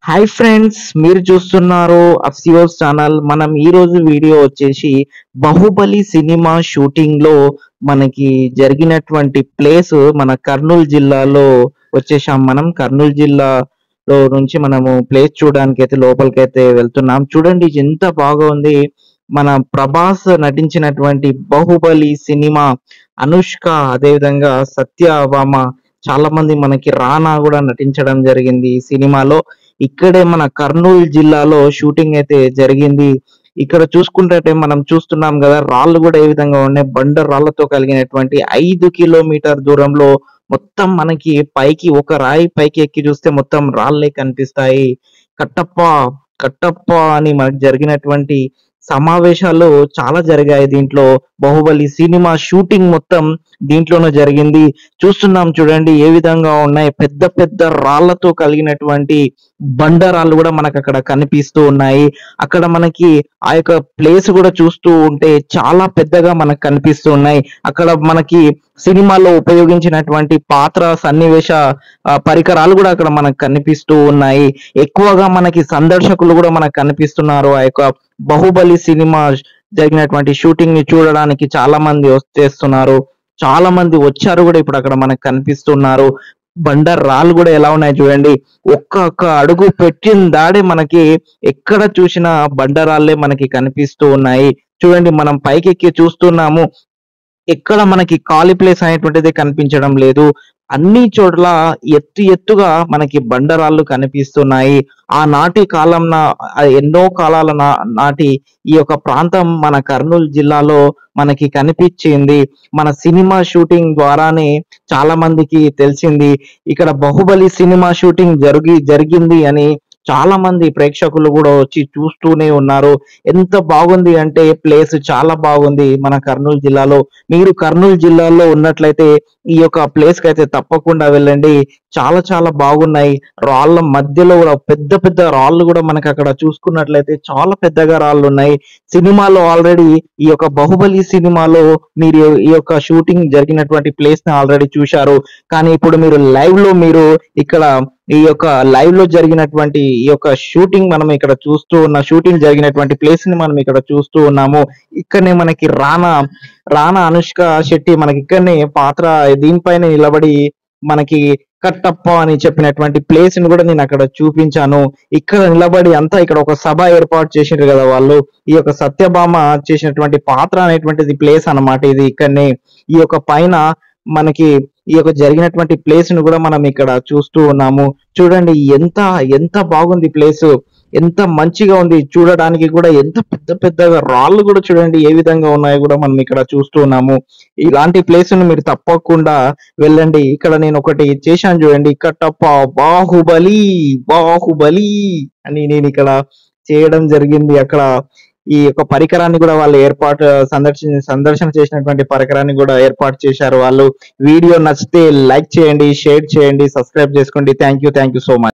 Hi friends, మీరు చూస్తున్నారు అఫ్సియోస్ channel. మనం ఈ రోజు వీడియో వచ్చేసి బాహుబలి సినిమా షూటింగ్ లో మనకి జరిగినటువంటి ప్లేస్ మన కర్నూలు జిల్లాలో వచ్చేసాం. మనం కర్నూలు జిల్లాలో నుంచి మనము ప్లేస్ చూడడానికి అయితే లోపలికైతే వెళ్తున్నాం. చూడండి ఎంత బాగా ఉంది. మన ప్రభాస్ నటించినటువంటి బాహుబలి సినిమా, అనుష్క అదేవిధంగా సత్యభామ, చాలా మంది మనకి రానా కూడా నటించడం జరిగింది ఈ సినిమాలో. ఇక్కడే మన కర్నూలు జిల్లాలో షూటింగ్ అయితే జరిగింది. ఇక్కడ చూసుకుంటే మనం చూస్తున్నాం కదా, రాళ్ళు కూడా ఏ విధంగా ఉన్నాయి, బండ రాళ్లతో కలిగినటువంటి 5 కిలోమీటర్ దూరంలో మొత్తం మనకి పైకి ఒక రాయి పైకి ఎక్కి చూస్తే మొత్తం రాళ్ళే కనిపిస్తాయి. కట్టప్ప కట్టప్ప అని మనకు జరిగినటువంటి సమావేశాలు చాలా జరిగాయి దీంట్లో. బాహుబలి సినిమా షూటింగ్ మొత్తం దీంట్లోనే జరిగింది. చూస్తున్నాం చూడండి ఏ విధంగా ఉన్నాయి, పెద్ద పెద్ద రాళ్లతో కలిగినటువంటి బండరాళ్ళు కూడా మనకు అక్కడ కనిపిస్తూ ఉన్నాయి. అక్కడ మనకి ఆ యొక్క ప్లేస్ కూడా చూస్తూ ఉంటే చాలా పెద్దగా మనకు కనిపిస్తూ ఉన్నాయి. అక్కడ మనకి సినిమాలో ఉపయోగించినటువంటి పాత్ర సన్నివేశ పరికరాలు కూడా అక్కడ మనకు కనిపిస్తూ ఉన్నాయి. ఎక్కువగా మనకి సందర్శకులు కూడా మనకు కనిపిస్తున్నారు. ఆ యొక్క బాహుబలి సినిమా జరిగినటువంటి షూటింగ్ ని చూడడానికి చాలా మంది వచ్చేస్తున్నారు. చాలా మంది వచ్చారు కూడా, ఇప్పుడు అక్కడ మనకు కనిపిస్తున్నారు. బండర్ రాళ్ళు కూడా ఎలా ఉన్నాయి చూడండి. ఒక్క అడుగు పెట్టిన దాడే మనకి ఎక్కడ చూసినా బండరాళ్ళే మనకి కనిపిస్తూ ఉన్నాయి. చూడండి మనం పైకి ఎక్కి చూస్తున్నాము, ఎక్కడ మనకి ఖాళీ ప్లేస్ అనేటువంటిది కనిపించడం లేదు. అన్ని చోట్ల ఎత్తుగా మనకి బండరాళ్ళు కనిపిస్తున్నాయి. ఆనాటి ఎన్నో కాలాల నాటి ఈ యొక్క ప్రాంతం మన కర్నూలు జిల్లాలో మనకి కనిపించింది. మన సినిమా షూటింగ్ ద్వారానే చాలా మందికి తెలిసింది. ఇక్కడ బాహుబలి సినిమా షూటింగ్ జరిగింది అని చాలా మంది ప్రేక్షకులు కూడా వచ్చి చూస్తూనే ఉన్నారు. ఎంత బాగుంది అంటే ప్లేస్ చాలా బాగుంది మన కర్నూలు జిల్లాలో. మీరు కర్నూలు జిల్లాలో ఉన్నట్లయితే ఈ యొక్క ప్లేస్ కి అయితే తప్పకుండా వెళ్ళండి. చాలా చాలా బాగున్నాయి. రాళ్ళ మధ్యలో కూడా పెద్ద పెద్ద రాళ్ళు కూడా మనకి అక్కడ చూసుకున్నట్లయితే చాలా పెద్దగా రాళ్ళు ఉన్నాయి. సినిమాలో ఆల్రెడీ ఈ యొక్క బాహుబలి సినిమాలో మీరు ఈ యొక్క షూటింగ్ జరిగినటువంటి ప్లేస్ ని ఆల్రెడీ చూశారు. కానీ ఇప్పుడు మీరు లైవ్ లో మీరు ఇక్కడ ఈ యొక్క లైవ్ లో జరిగినటువంటి ఈ యొక్క షూటింగ్ మనం ఇక్కడ షూటింగ్ జరిగినటువంటి ప్లేస్ ని మనం ఇక్కడ చూస్తూ ఉన్నాము. ఇక్కడనే మనకి రానా అనుష్క శెట్టి మనకి ఇక్కడనే పాత్ర దీనిపైన నిలబడి మనకి కట్టప్ప అని చెప్పినటువంటి ప్లేస్ ని కూడా నేను అక్కడ చూపించాను. ఇక్కడ నిలబడి అంతా ఇక్కడ ఒక సభ ఏర్పాటు చేసిండ్రు కదా వాళ్ళు. ఈ యొక్క సత్యభామ చేసినటువంటి పాత్ర అనేటువంటిది ప్లేస్ అన్నమాట ఇది. ఇక్కడనే ఈ యొక్క పైన మనకి ఈ యొక్క జరిగినటువంటి ప్లేస్ ను కూడా మనం ఇక్కడ చూస్తూ ఉన్నాము. చూడండి ఎంత ఎంత బాగుంది ప్లేస్, ఎంత మంచిగా ఉంది. చూడడానికి కూడా ఎంత పెద్ద పెద్దగా రాళ్ళు కూడా చూడండి ఏ విధంగా ఉన్నాయో కూడా మనం ఇక్కడ చూస్తూ ఉన్నాము. ఇలాంటి ప్లేస్ ను మీరు తప్పకుండా వెళ్ళండి. ఇక్కడ నేను ఒకటి చేశాను చూడండి, కట్టప్ప బాహుబలి బాహుబలి అని నేను ఇక్కడ చేయడం జరిగింది. అక్కడ ఈ యొక్క పరికరాన్ని కూడా వాళ్ళు సందర్శన చేసినటువంటి పరికరాన్ని కూడా ఏర్పాటు చేశారు వాళ్ళు. వీడియో నచ్చితే లైక్ చేయండి, షేర్ చేయండి, సబ్స్క్రైబ్ చేసుకోండి. Thank you so much.